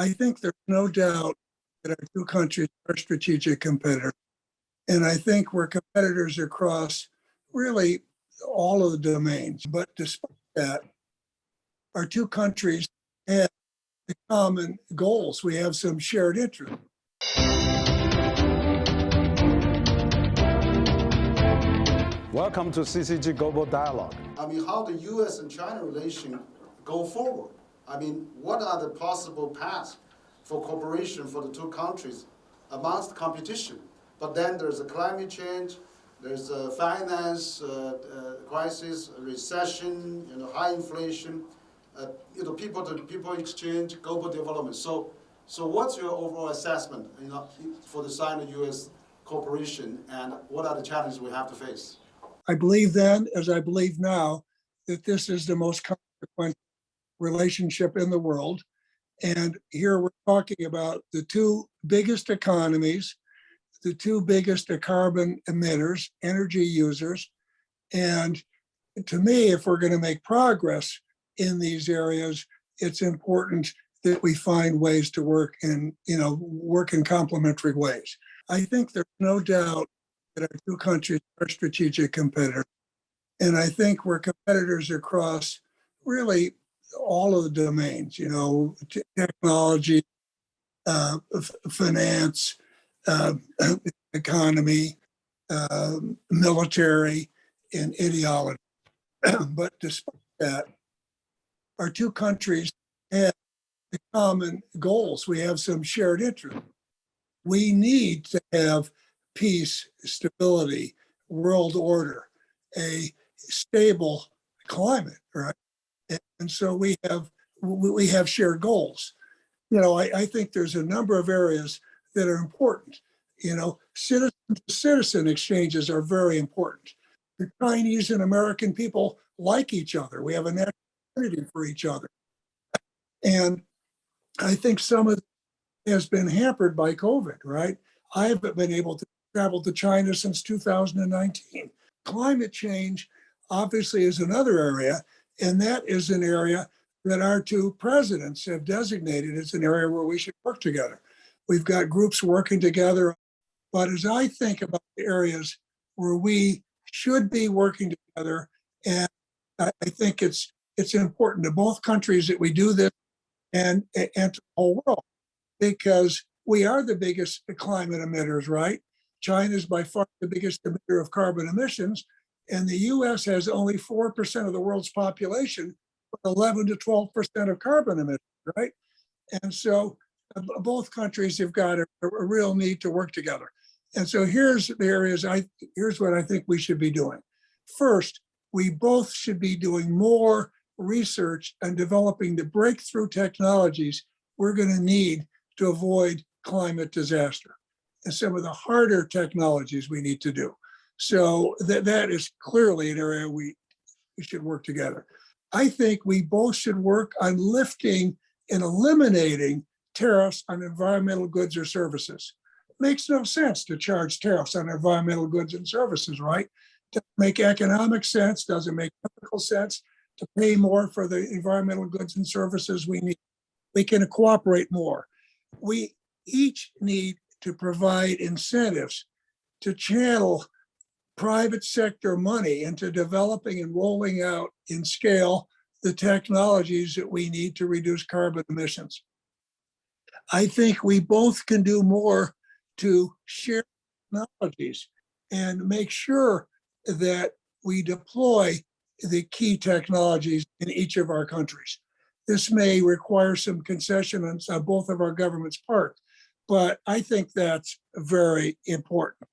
I think there's no doubt that our two countries are strategic competitors. And I think we're competitors across really all of the domains. But despite that, our two countries have common goals. We have some shared interests. Welcome to CCG Global Dialogue. I mean, how the U.S. and China relation go forward? I mean, what are the possible paths for cooperation for the two countries amongst competition? But then there's a climate change, there's a finance crisis, a recession, high inflation, people-to-people exchange, global development. So what's your overall assessment, for the Sino-U.S. cooperation, and what are the challenges we have to face? I believe then, as I believe now, that this is the most consequential relationship in the world. And here we're talking about the two biggest economies, the two biggest carbon emitters, energy users. And to me, if we're going to make progress in these areas, it's important that we find ways to work in complementary ways. I think there's no doubt that our two countries are strategic competitors. And I think we're competitors across really all of the domains, technology, finance, economy, military, and ideology. But despite that, our two countries have common goals. We have some shared interests. We need to have peace, stability, world order, a stable climate, right? And so we have shared goals. I think there's a number of areas that are important. Citizen-to-citizen exchanges are very important. The Chinese and American people like each other. We have a natural affinity for each other. And I think some of it has been hampered by COVID, right? I haven't been able to travel to China since 2019. Climate change obviously is another area, and that is an area that our two presidents have designated as an area where we should work together. We've got groups working together, but as I think about the areas where we should be working together, and I think it's important to both countries that we do this and to the whole world, because we are the biggest climate emitters, right? China is by far the biggest emitter of carbon emissions, and the U.S. has only 4% of the world's population, but 11 to 12% of carbon emissions, right? And so both countries have got a real need to work together. And so here's what I think we should be doing. First, we both should be doing more research and developing the breakthrough technologies we're going to need to avoid climate disaster, and some of the harder technologies we need to do. So that is clearly an area we should work together. I think we both should work on lifting and eliminating tariffs on environmental goods or services. It makes no sense to charge tariffs on environmental goods and services, right? Doesn't make economic sense, doesn't make ethical sense to pay more for the environmental goods and services we need. We can cooperate more. We each need to provide incentives to channel private sector money into developing and rolling out in scale the technologies that we need to reduce carbon emissions. I think we both can do more to share technologies and make sure that we deploy the key technologies in each of our countries. This may require some concessions on both of our governments' part, but I think that's very important.